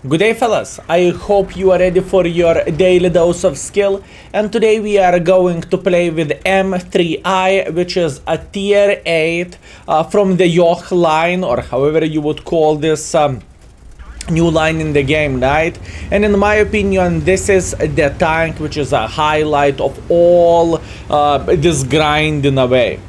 Good day fellas, I hope you are ready for your daily dose of skill, and today we are going to play with M3I, which is a tier 8 from the Yoh line, or however you would call this new line in the game, right? And in my opinion, this is the tank which is a highlight of all this grind in a way.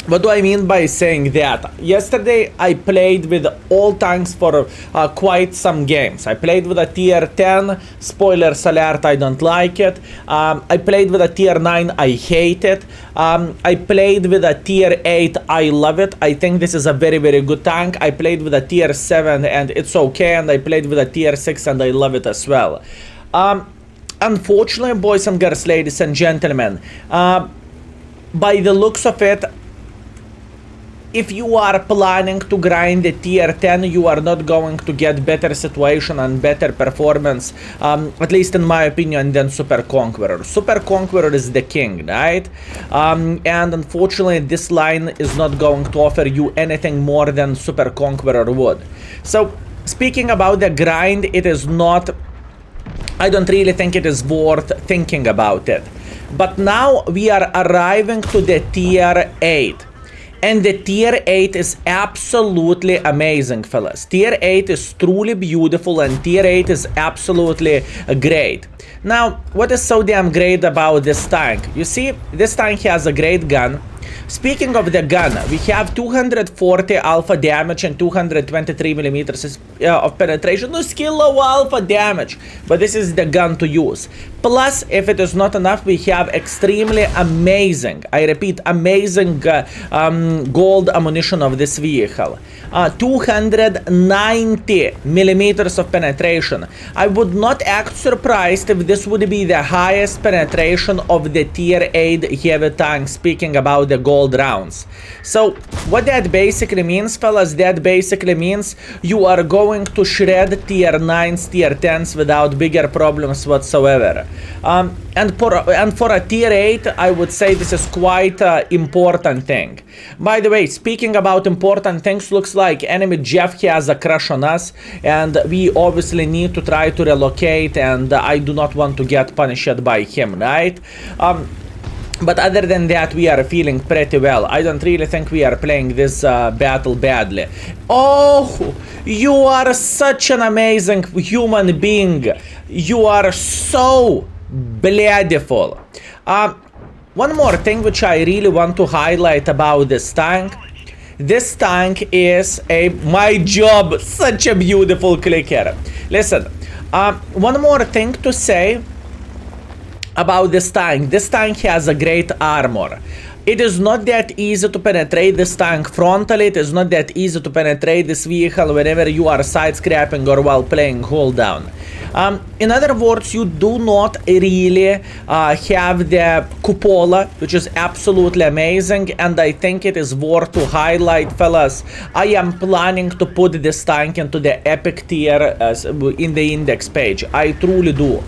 What do I mean by saying that? Yesterday I played with all tanks for quite some games. I played with a tier 10, spoilers alert, I don't like it. I played with a tier 9, I hate it. I played with a tier 8, I love it. I think this is a very good tank. I played with a tier 7 and it's okay, and I played with a tier 6 and I love it as well. Unfortunately, boys and girls, ladies and gentlemen, by the looks of it, if you are planning to grind the tier 10, you are not going to get better situation and better performance, at least in my opinion, than Super Conqueror. Super Conqueror is the king, right? And unfortunately, this line is not going to offer you anything more than Super Conqueror would. So, speaking about the grind, it is not... I don't really think it is worth thinking about it. But now we are arriving to the tier 8. And the tier 8 is absolutely amazing, fellas. Tier 8 is truly beautiful and tier 8 is absolutely great. Now, what is so damn great about this tank? You see, this tank has a great gun. Speaking of the gun, we have 240 alpha damage and 223 millimeters of penetration. No skill low alpha damage, but this is the gun to use. Plus, if it is not enough, we have extremely amazing, I repeat, amazing gold ammunition of this vehicle. 290 millimeters of penetration. I would not act surprised if this would be the highest penetration of the tier 8 heavy tank, speaking about the gold rounds. So what that basically means, fellas, that basically means you are going to shred tier 9s, tier 10s without bigger problems whatsoever. And for a tier 8, I would say this is quite an important thing. By the way, speaking about important things, looks like enemy Jeff has a crush on us, and we obviously need to try to relocate, and I do not want to get punished by him, right? But other than that, we are feeling pretty well. I don't really think we are playing this battle badly. Oh, you are such an amazing human being. You are so beautiful. One more thing which I really want to highlight about this tank. This tank is my job, such a beautiful clicker. Listen, one more thing to say about this tank. This tank has a great armor. It is not that easy to penetrate this tank frontally. It is not that easy to penetrate this vehicle whenever you are side-scrapping or while playing hold down. In other words, you do not really have the cupola, which is absolutely amazing, and I think it is worth to highlight, fellas. I am planning to put this tank into the epic tier in the index page. I truly do.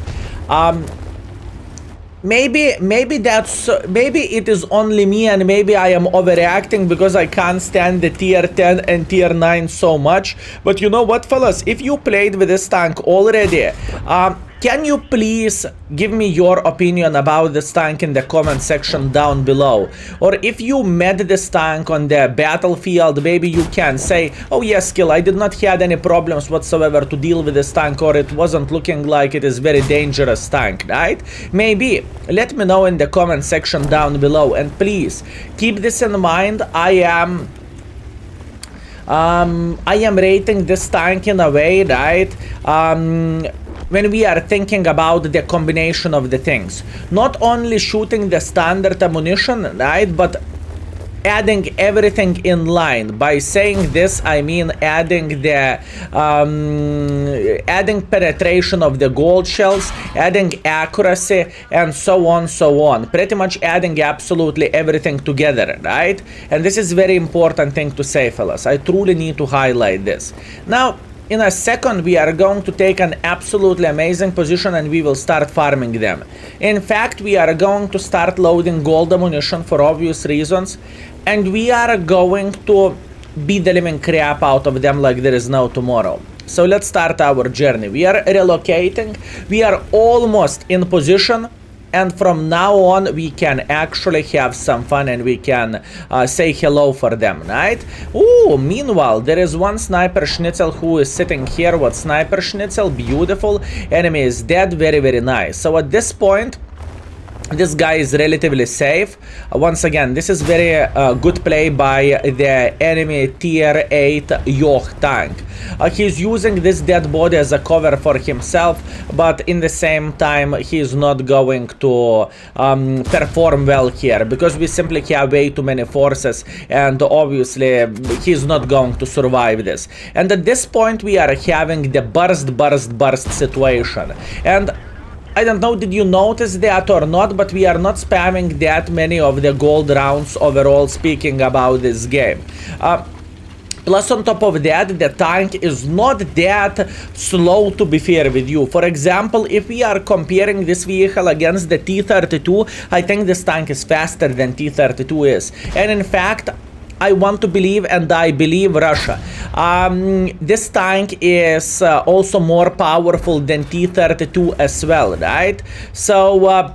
Maybe it is only me, and maybe I am overreacting because I can't stand the tier 10 and tier 9 so much. But you know what, fellas? If you played with this tank already, can you please give me your opinion about this tank in the comment section down below? Or if you met this tank on the battlefield, maybe you can say, oh yes, Skill, I did not have any problems whatsoever to deal with this tank, or it wasn't looking like it is very dangerous tank, right? Maybe. Let me know in the comment section down below, and please keep this in mind. I am rating this tank in a way, right? When we are thinking about the combination of the things, not only shooting the standard ammunition, right, but adding everything in line. By saying this, I mean adding the adding penetration of the gold shells, adding accuracy, and so on, so on. Pretty much adding absolutely everything together, right? And this is very important thing to say, fellas. I truly need to highlight this. Now, in a second, we are going to take an absolutely amazing position and we will start farming them. In fact, we are going to start loading gold ammunition for obvious reasons, and we are going to beat the living crap out of them like there is no tomorrow. So let's start our journey. We are relocating. We are almost in position. And from now on, we can actually have some fun and we can say hello for them, right? Ooh, meanwhile, there is one sniper schnitzel who is sitting here. What sniper schnitzel? Beautiful. Enemy is dead. Very, very nice. So at this point, this guy is relatively safe. Once again, this is very good play by the enemy tier 8 Yoh tank. He's using this dead body as a cover for himself, but in the same time, he's not going to perform well here because we simply have way too many forces and obviously he's not going to survive this. And at this point, we are having the burst situation. And I don't know, did you notice that or not, but we are not spamming that many of the gold rounds overall speaking about this game. Plus on top of that, the tank is not that slow, to be fair with you. For example, if we are comparing this vehicle against the T-32, I think this tank is faster than T-32 is. And in fact, I want to believe, and I believe Russia. This tank is also more powerful than T-32 as well, right? So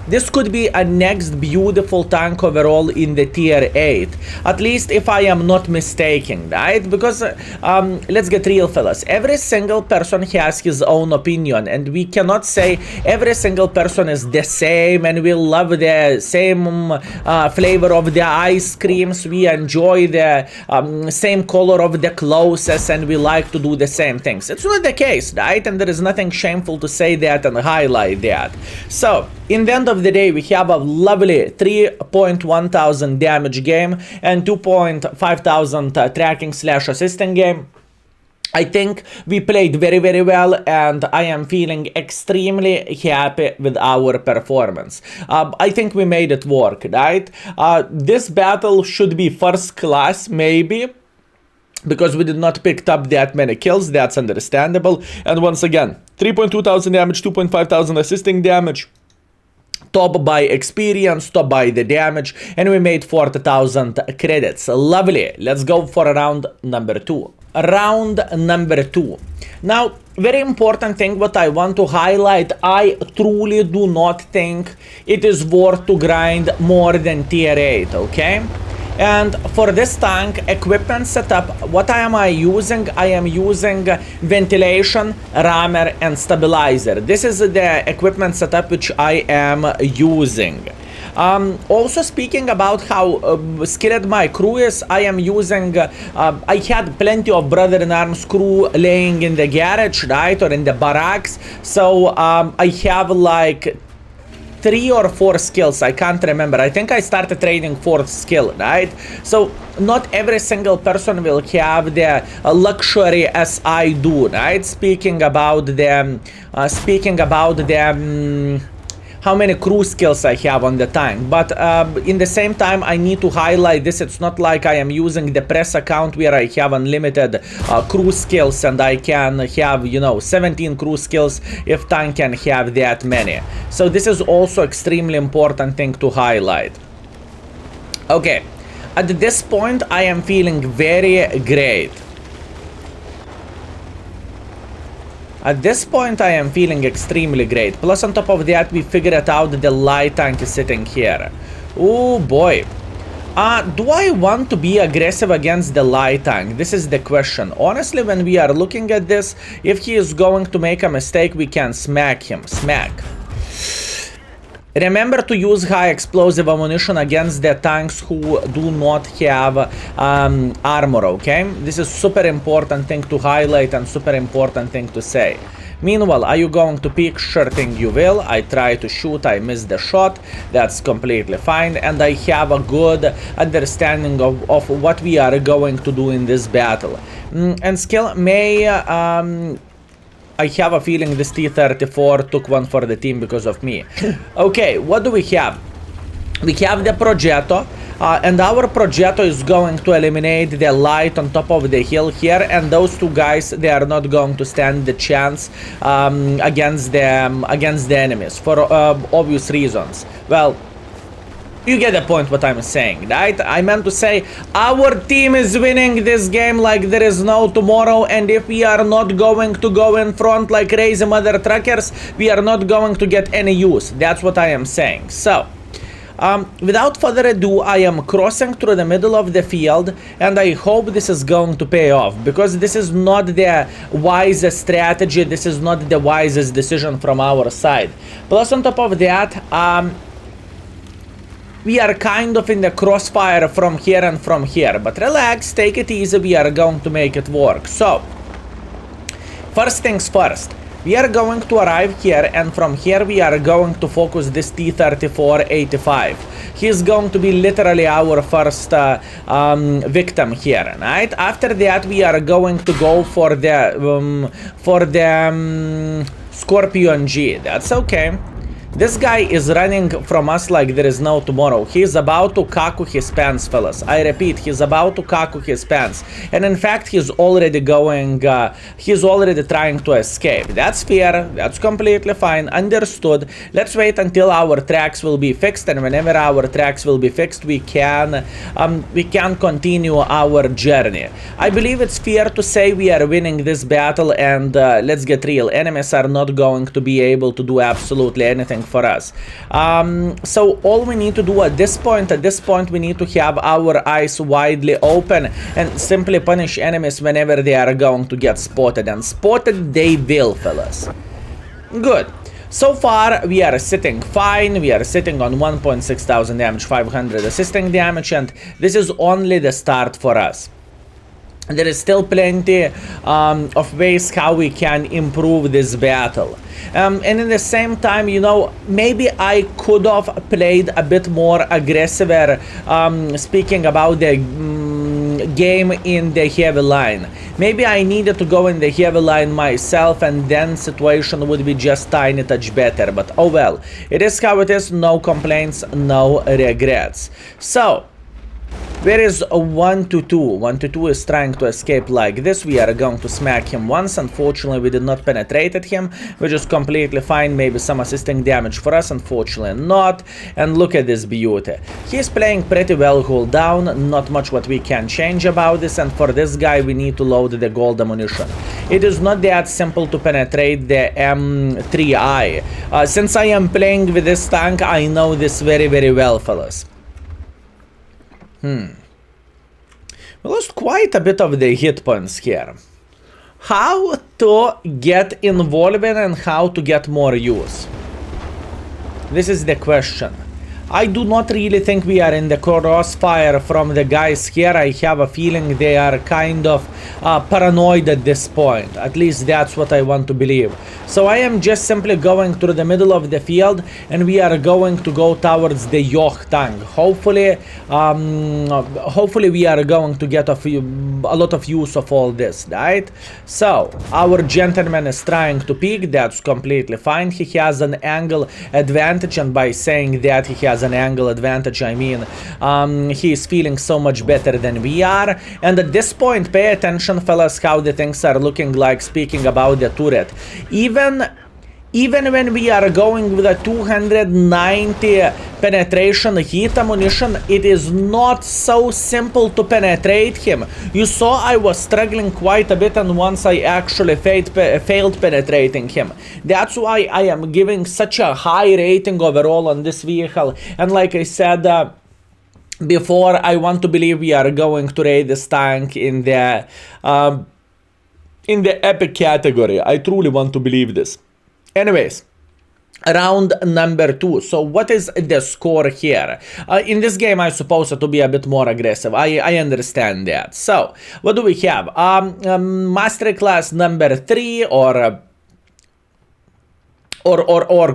this could be a next beautiful tank overall in the tier 8. At least if I am not mistaken, right? Because let's get real, fellas. Every single person has his own opinion, and we cannot say every single person is the same and we love the same flavor of the ice creams. We enjoy the same color of the clothes and we like to do the same things. It's not the case, right? And there is nothing shameful to say that and highlight that. So, in the end of the day, we have a lovely 3.1 thousand damage game and 2.5 thousand tracking / assisting game. I think we played very, very well, and I am feeling extremely happy with our performance. I think we made it work, right? This battle should be first class, maybe, because we did not pick up that many kills. That's understandable. And once again, 3.2 thousand damage, 2.5 thousand assisting damage. Top by experience, top by the damage, and we made 40,000 credits. Lovely. Let's go for round number 2. Round number 2. Now, very important thing what I want to highlight, I truly do not think it is worth to grind more than tier 8, okay? And for this tank equipment setup, what am I using? I am using ventilation, rammer, and stabilizer. This is the equipment setup which I am using. Also speaking about how skilled my crew is, I am using, I had plenty of brother-in-arms crew laying in the garage, right, or in the barracks. So I have like 3 or 4 skills, I can't remember. I think I started trading 4th skill, right? So not every single person will have the luxury as I do, right? Speaking about the how many crew skills I have on the tank, but in the same time I need to highlight this. It's not like I am using the press account where I have unlimited crew skills and I can have, you know, 17 crew skills if tank can have that many. So this is also extremely important thing to highlight. Okay, at this point I am feeling very great. At this point, I am feeling extremely great. Plus, on top of that, we figured out the light tank is sitting here. Oh boy. Do I want to be aggressive against the light tank? This is the question. Honestly, when we are looking at this, if he is going to make a mistake, we can smack him. Smack. Remember to use high explosive ammunition against the tanks who do not have armor, okay? This is super important thing to highlight and super important thing to say. Meanwhile, are you going to peek? Sure thing you will. I try to shoot, I miss the shot. That's completely fine. And I have a good understanding of what we are going to do in this battle. And Skill may... I have a feeling this T-34 took one for the team because of me. Okay, what do we have? We have the Progetto, and our Progetto is going to eliminate the light on top of the hill here, and those two guys, they are not going to stand the chance against the enemies for obvious reasons. Well, You get the point what I'm saying, right? I meant to say our team is winning this game like there is no tomorrow, and if we are not going to go in front like crazy mother truckers, we are not going to get any use. That's what I am saying. So, without further ado, I am crossing through the middle of the field, and I hope this is going to pay off, because this is not the wisest strategy, this is not the wisest decision from our side. Plus on top of that, we are kind of in the crossfire from here and from here, but relax, take it easy, we are going to make it work. So, first things first, we are going to arrive here, and from here we are going to focus this T-34-85. He is going to be literally our first victim here, right? After that, we are going to go for the Scorpion G. That's okay. This guy is running from us like there is no tomorrow. He is about to kaku his pants, fellas. I repeat, he's about to kaku his pants. And in fact, he's already going, he's already trying to escape. That's fair, that's completely fine, understood. Let's wait until our tracks will be fixed, and whenever our tracks will be fixed, we can continue our journey. I believe it's fair to say we are winning this battle, and let's get real, enemies are not going to be able to do absolutely anything for us. So all we need to do at this point, we need to have our eyes widely open and simply punish enemies whenever they are going to get spotted, and spotted they will, fellas. Good. So far we are sitting fine, we are sitting on 1,600 damage, 500 assisting damage, and this is only the start for us. There is still plenty of ways how we can improve this battle. And in the same time, you know, maybe I could have played a bit more aggressive, speaking about the game in the heavy line. Maybe I needed to go in the heavy line myself, and then situation would be just tiny touch better. But oh well, it is how it is, no complaints, no regrets. So, where is 1-2? 1-2 is trying to escape like this. We are going to smack him once. Unfortunately, we did not penetrate at him, which is completely fine. Maybe some assisting damage for us, unfortunately not. And look at this beauty. He's playing pretty well, hold down. Not much what we can change about this. And for this guy, we need to load the gold ammunition. It is not that simple to penetrate the M3I. Since I am playing with this tank, I know this very, very well, fellas. We lost quite a bit of the hit points here. How to get involved and how to get more use? This is the question. I do not really think we are in the crossfire from the guys here. I have a feeling they are kind of paranoid at this point. At least that's what I want to believe. So I am just simply going through the middle of the field, and we are going to go towards the Yoh tank. Hopefully we are going to get a lot of use of all this, right? So our gentleman is trying to peek. That's completely fine. He has an angle advantage, and by saying that he has an angle advantage, I mean he is feeling so much better than we are. And at this point, pay attention, fellas, how the things are looking like, speaking about the turret. Even when we are going with a 290 penetration heat ammunition, it is not so simple to penetrate him. You saw I was struggling quite a bit, and once I actually failed penetrating him. That's why I am giving such a high rating overall on this vehicle. And like I said before, I want to believe we are going to rate this tank in the epic category. I truly want to believe this. Anyways, round number 2. So what is the score here? In this game, I'm supposed to be a bit more aggressive. I understand that. So what do we have? Masterclass number 3, or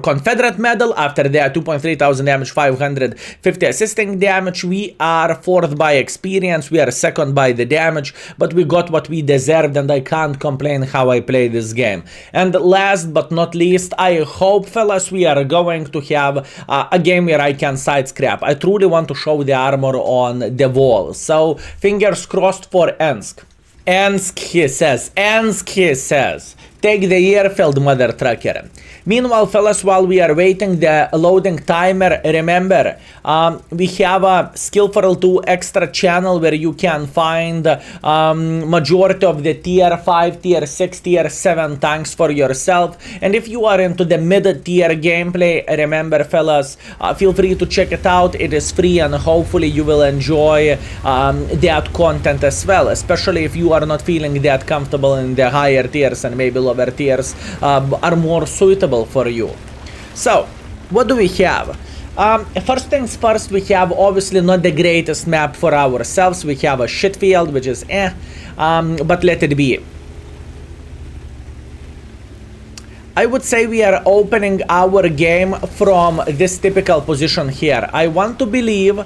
Confederate medal. After that, 2,300 damage, 550 assisting damage. We are 4th by experience, we are 2nd by the damage, but we got what we deserved, and I can't complain how I play this game. And last but not least, I hope, fellas, we are going to have a game where I can side scrap. I truly want to show the armor on the wall, so fingers crossed for Ensk. Ensk, he says. Take the airfield, mother trucker. Meanwhile, fellas, while we are waiting the loading timer, remember, we have a Skill4ltu Extra channel where you can find majority of the tier 5, tier 6, tier 7 tanks for yourself. And if you are into the mid-tier gameplay, remember, fellas, feel free to check it out. It is free and hopefully you will enjoy that content as well, especially if you are not feeling that comfortable in the higher tiers and maybe lower tiers are more suitable for you. So, what do we have? First things first, we have obviously not the greatest map for ourselves. We have a shit field, which is but let it be. I would say we are opening our game from this typical position here. I want to believe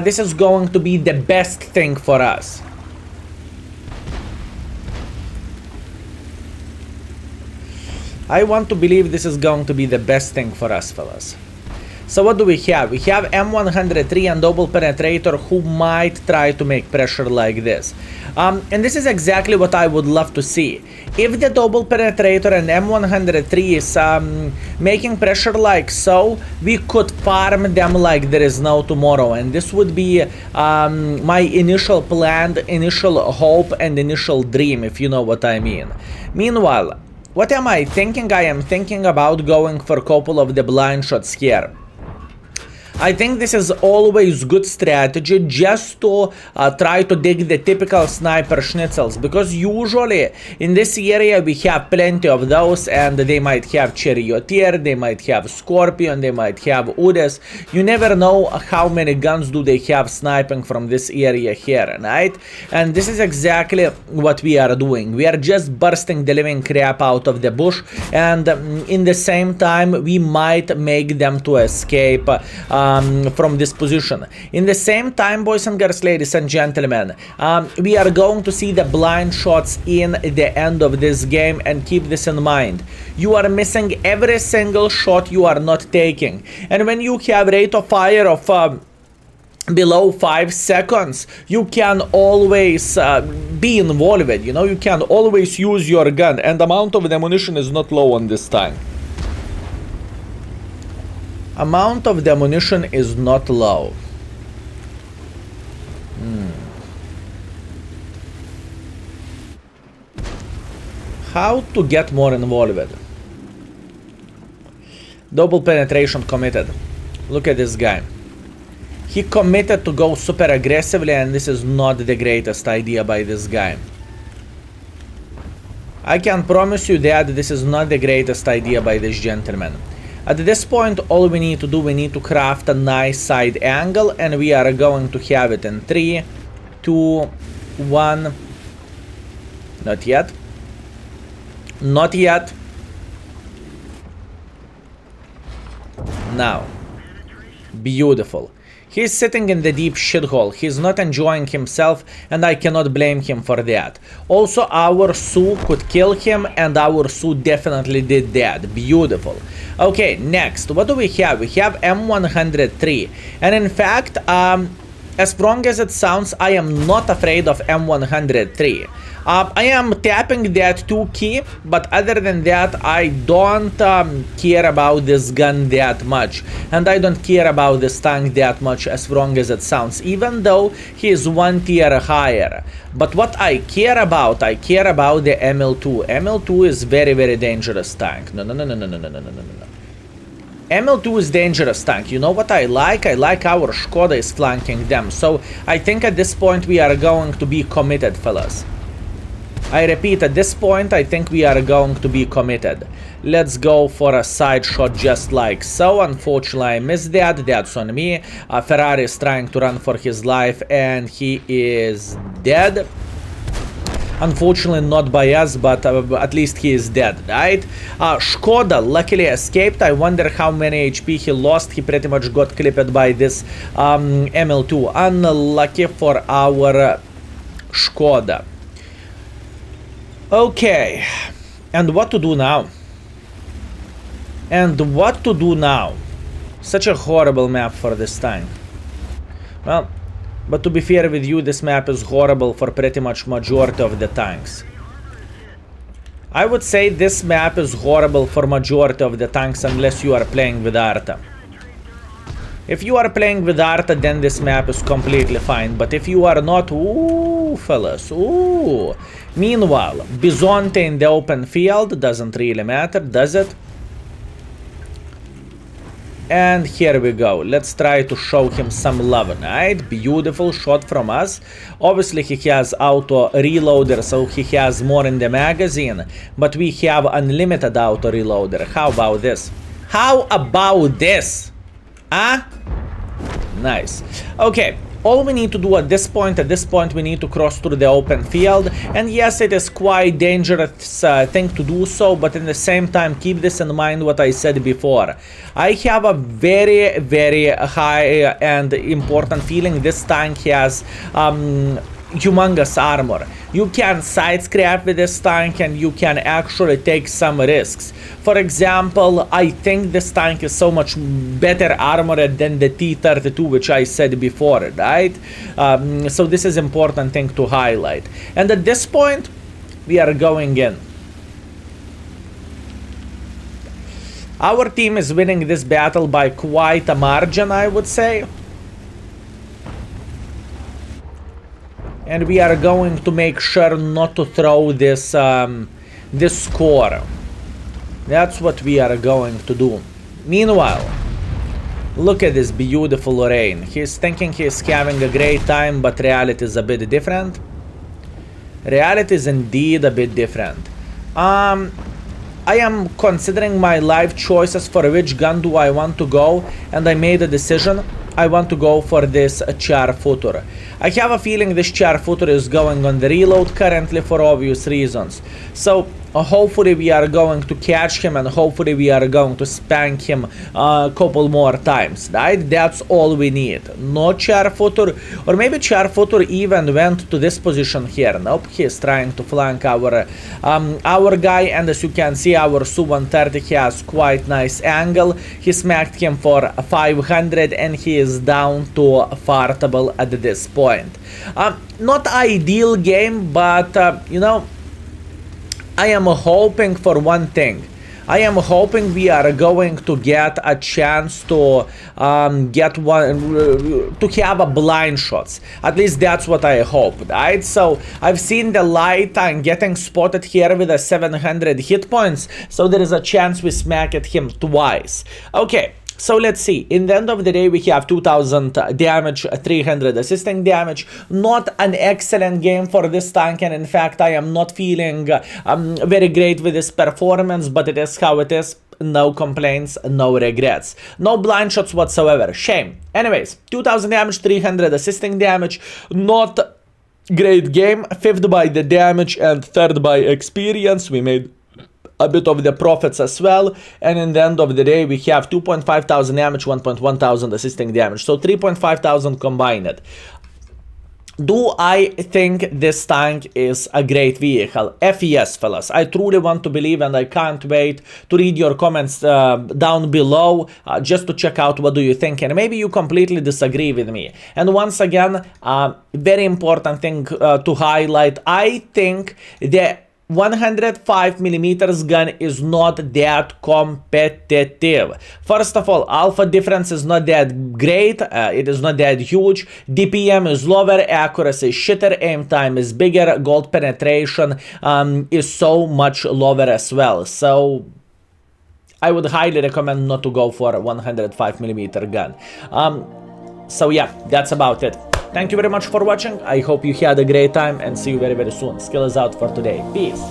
this is going to be the best thing for us. I want to believe this is going to be the best thing for us, fellas. So what do we have? We have M103 and double penetrator who might try to make pressure like this. And this is exactly what I would love to see. If the double penetrator and M103 is making pressure like so, we could farm them like there is no tomorrow. And this would be my initial plan, initial hope and initial dream, if you know what I mean. Meanwhile, what am I thinking? I am thinking about going for a couple of the blind shots here. I think this is always good strategy just to try to dig the typical sniper schnitzels, because usually in this area we have plenty of those, and they might have charioteer, they might have scorpion, they might have udes. You never know how many guns do they have sniping from this area here, right? And this is exactly what we are doing. We are just bursting the living crap out of the bush, and in the same time we might make them to escape from this position. In the same time, boys and girls, ladies and gentlemen, we are going to see the blind shots in the end of this game, and keep this in mind. You are missing every single shot you are not taking, and when you have rate of fire of below 5 seconds, you can always be involved, you know, you can always use your gun, and the amount of ammunition is not low on this tank. Amount of the ammunition is not low. How to get more involved? Double penetration committed. Look at this guy. He committed to go super aggressively, and this is not the greatest idea by this guy. I can promise you that this is not the greatest idea by this gentleman. At this point, all we need to do, we need to craft a nice side angle, and we are going to have it in 3, 2, 1. Not yet. Not yet. Now. Beautiful. He's sitting in the deep shithole. He's not enjoying himself, and I cannot blame him for that. Also, our Su could kill him, and our Su definitely did that. Beautiful. Okay, next, what do we have? We have M103. And in fact, as strong as it sounds, I am not afraid of M103. I am tapping that 2 key, but other than that, I don't care about this gun that much. And I don't care about this tank that much, as strong as it sounds, even though he is 1 tier higher. But what I care about the ML2. ML2 is very, very dangerous tank. No. ML2 is dangerous tank. You know what I like? I like our Skoda is flanking them. So I think at this point we are going to be committed, fellas. I repeat, at this point I think we are going to be committed. Let's go for a side shot just like so. Unfortunately, I missed that. That's on me. Ferrari is trying to run for his life, and he is dead. Unfortunately, not by us, but at least he is dead, right? Skoda luckily escaped. I wonder how many HP he lost. He pretty much got clipped by this ML2. Unlucky for our Skoda. Okay, and what to do now? Such a horrible map for this tank. Well, but to be fair with you, this map is horrible for pretty much majority of the tanks. I would say this map is horrible for majority of the tanks unless you are playing with Arta. If you are playing with Arta, then this map is completely fine. But if you are not, ooh, fellas, ooh. Meanwhile, Bizonte in the open field doesn't really matter, does it? And here we go. Let's try to show him some love, right? Beautiful shot from us. Obviously, he has auto reloader, so he has more in the magazine. But we have unlimited auto reloader. How about this? How about this? Ah? Nice. Okay. All we need to do at this point we need to cross through the open field, and yes, it is quite dangerous thing to do so, but in the same time, keep this in mind what I said before. I have a very, very high and important feeling this tank has humongous armor. You can side scrap with this tank and you can actually take some risks. For example, I think this tank is so much better armored than the T-32, which I said before, right? So this is important thing to highlight. And at this point, we are going in. Our team is winning this battle by quite a margin, I would say. And we are going to make sure not to throw this this score. That's what we are going to do. Meanwhile, look at this beautiful Lorraine. He's thinking he's having a great time, but reality is a bit different. Reality is indeed a bit different. I am considering my life choices for which gun do I want to go, and I made a decision. I want to go for this char footer. I have a feeling this char footer is going on the reload currently for obvious reasons. So hopefully we are going to catch him, and hopefully we are going to spank him a couple more times, right? That's all we need. No char footer, or maybe char footer even went to this position here. Nope, he is trying to flank our guy, and as you can see, our Su-130 has quite nice angle. He smacked him for 500 and he is down to fartable at this point. Not ideal game, but you know, I am hoping for one thing. I am hoping we are going to get a chance to get one to have a blind shots. At least that's what I hope, right? So I've seen the light and getting spotted here with a 700 hit points, so there is a chance we smack at him twice. Okay. So let's see, in the end of the day we have 2000 damage, 300 assisting damage. Not an excellent game for this tank, and in fact I am not feeling very great with this performance, but it is how it is. No complaints, no regrets. No blind shots whatsoever, shame. Anyways, 2000 damage, 300 assisting damage, not great game. 5th by the damage and 3rd by experience. We made a bit of the profits as well, and in the end of the day we have 2.5 thousand damage, 1.1 thousand assisting damage, so 3.5 thousand combined. Do I think this tank is a great vehicle? Yes, fellas. I truly want to believe, and I can't wait to read your comments down below just to check out what do you think, and maybe you completely disagree with me. And once again, very important thing to highlight, I think the 105mm gun is not that competitive. First of all, alpha difference is not that great, it is not that huge, DPM is lower, accuracy is shitter, aim time is bigger, gold penetration is so much lower as well. So I would highly recommend not to go for a 105mm gun. So yeah, that's about it. Thank you very much for watching. I hope you had a great time and see you very, very soon. Skill is out for today. Peace.